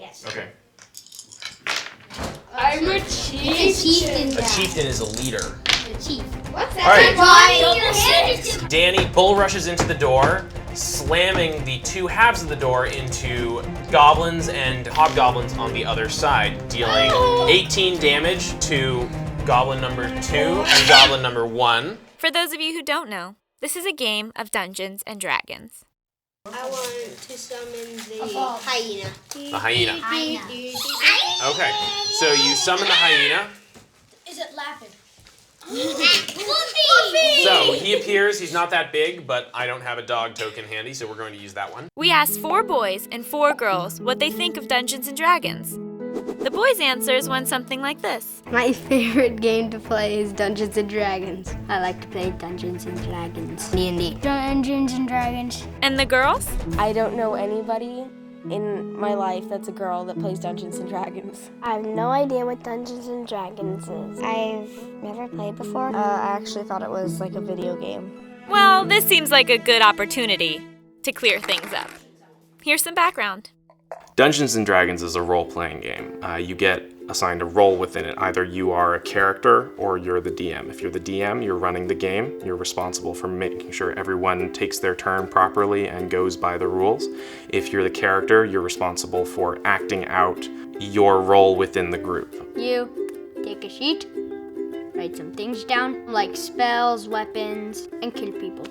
Yes. Okay. I'm a chieftain. A chieftain is a leader. A chief. What's that? All right. Danny bull rushes into the door, slamming the two halves of the door into goblins and hobgoblins on the other side, dealing 18 damage to goblin number 2 and goblin number 1. For those of you who don't know, this is a game of Dungeons and Dragons. I want to summon the hyena. The hyena. Okay, so you summon the hyena. Is it laughing? So he appears, he's not that big, but I don't have a dog token handy, so we're going to use that one. We asked 4 boys and 4 girls what they think of Dungeons and Dragons. The boys' answers went something like this. My favorite game to play is Dungeons and Dragons. I like to play Dungeons and Dragons. D&D. Dungeons and Dragons. And the girls? I don't know anybody in my life that's a girl that plays Dungeons and Dragons. I have no idea what Dungeons and Dragons is. I've never played before. I actually thought it was like a video game. Well, this seems like a good opportunity to clear things up. Here's some background. Dungeons & Dragons is a role-playing game. You get assigned a role within it. Either you are a character or you're the DM. If you're the DM, you're running the game. You're responsible for making sure everyone takes their turn properly and goes by the rules. If you're the character, you're responsible for acting out your role within the group. You take a sheet, write some things down, like spells, weapons, and kill people.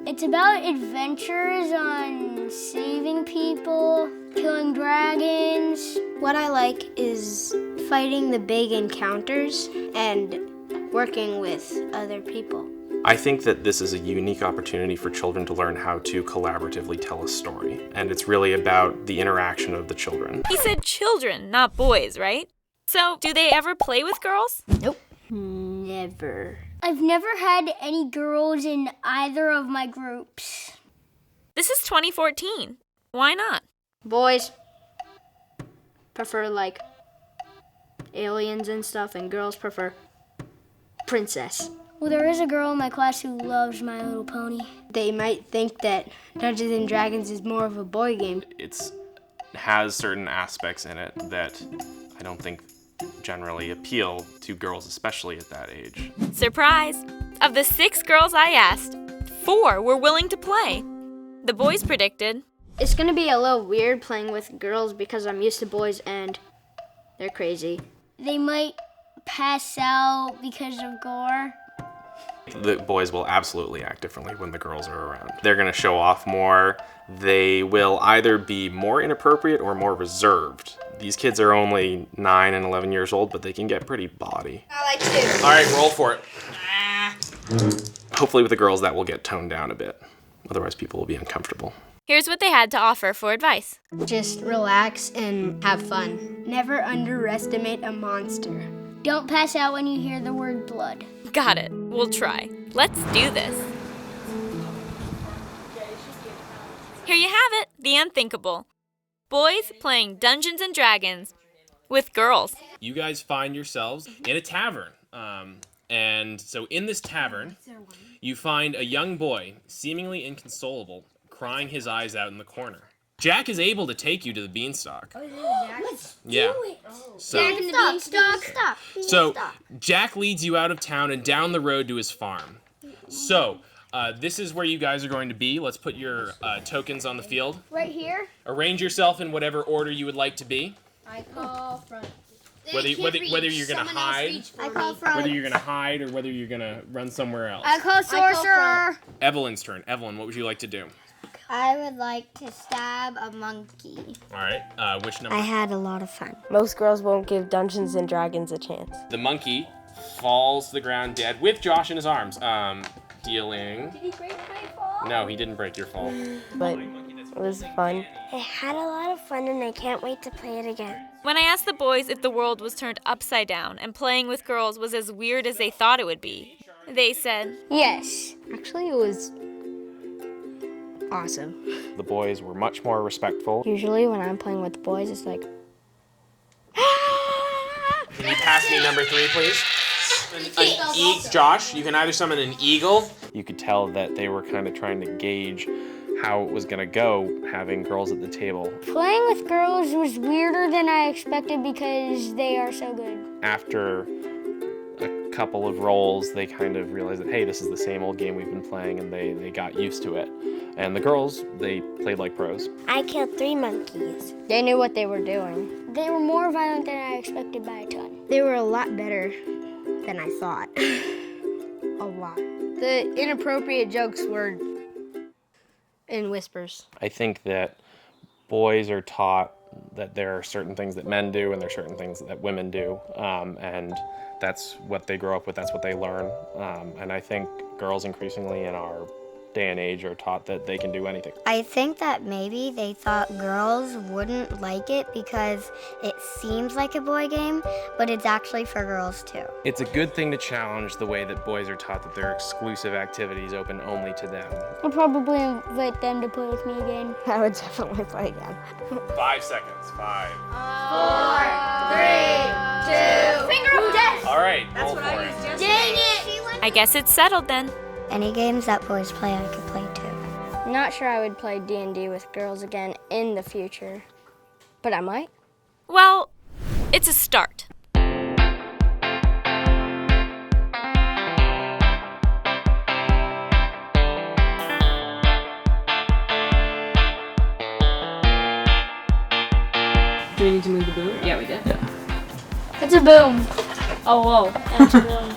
It's about adventures on saving people, killing dragons. What I like is fighting the big encounters and working with other people. I think that this is a unique opportunity for children to learn how to collaboratively tell a story, and it's really about the interaction of the children. He said children, not boys, right? So, do they ever play with girls? Nope. Never. I've never had any girls in either of my groups. This is 2014. Why not? Boys prefer like aliens and stuff, and girls prefer princess. Well, there is a girl in my class who loves My Little Pony. They might think that Dungeons and Dragons is more of a boy game. It has certain aspects in it that I don't think generally appeal to girls, especially at that age. Surprise! Of the 6 girls I asked, 4 were willing to play. The boys predicted, It's gonna be a little weird playing with girls because I'm used to boys and they're crazy. They might pass out because of gore. The boys will absolutely act differently when the girls are around. They're gonna show off more. They will either be more inappropriate or more reserved. These kids are only 9 and 11 years old, but they can get pretty bawdy. I like to. All right, roll for it. Hopefully with the girls that will get toned down a bit. Otherwise people will be uncomfortable. here's what they had to offer for advice. Just relax and have fun. Never underestimate a monster. Don't pass out when you hear the word blood. Got it. We'll try. Let's do this. Here you have it, the unthinkable. Boys playing Dungeons and Dragons with girls. You guys find yourselves in a tavern. And so in this tavern, you find a young boy, seemingly inconsolable, crying his eyes out in the corner. Jack is able to take you to the beanstalk. Yeah. So, Jack and the Beanstalk. Stop. So Jack leads you out of town and down the road to his farm. So this is where you guys are going to be. Let's put your tokens on the field. Right here? Arrange yourself in whatever order you would like to be. I call front. Whether you're gonna hide, I call front. whether you're gonna hide or whether you're gonna run somewhere else. I call sorcerer. Evelyn's turn. Evelyn, what would you like to do? I would like to stab a monkey. All right. Which number? I had a lot of fun. Most girls won't give Dungeons and Dragons a chance. The monkey falls to the ground dead with Josh in his arms. Dealing. Did he break my fall? No, he didn't break your fall. But it was fun. I had a lot of fun and I can't wait to play it again. When I asked the boys if the world was turned upside down and playing with girls was as weird as they thought it would be, they said, Yes. Actually, it was awesome. The boys were much more respectful. Usually when I'm playing with the boys, it's like, Can you pass me number 3, please? Josh, you can either summon an eagle. You could tell that they were kind of trying to gauge how it was going to go having girls at the table. Playing with girls was weirder than I expected because they are so good. After a couple of rolls, they kind of realized that, hey, this is the same old game we've been playing, and they got used to it. And the girls, they played like pros. I killed 3 monkeys. They knew what they were doing. They were more violent than I expected by a ton. They were a lot better than I thought. A lot. The inappropriate jokes were in whispers. I think that boys are taught that there are certain things that men do and there are certain things that women do, and that's what they grow up with, that's what they learn. And I think girls increasingly in our day and age are taught that they can do anything. I think that maybe they thought girls wouldn't like it because it seems like a boy game, but it's actually for girls too. It's a good thing to challenge the way that boys are taught that their exclusive activities open only to them. I'll probably invite them to play with me again. I would definitely play again. 5 seconds. 5. 4, 3, 2. Finger of death! All right, roll for it. Dang it! I guess it's settled then. Any games that boys play, I could play too. Not sure I would play D&D with girls again in the future, but I might. Well, it's a start. Do we need to move the boom? Yeah, we did. It's a boom. Oh, whoa. It's a boom.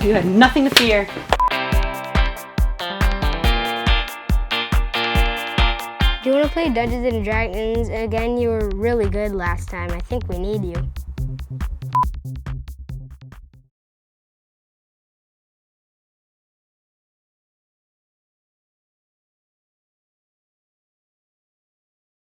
You had nothing to fear. Do you want to play Dungeons and Dragons again? You were really good last time. I think we need you.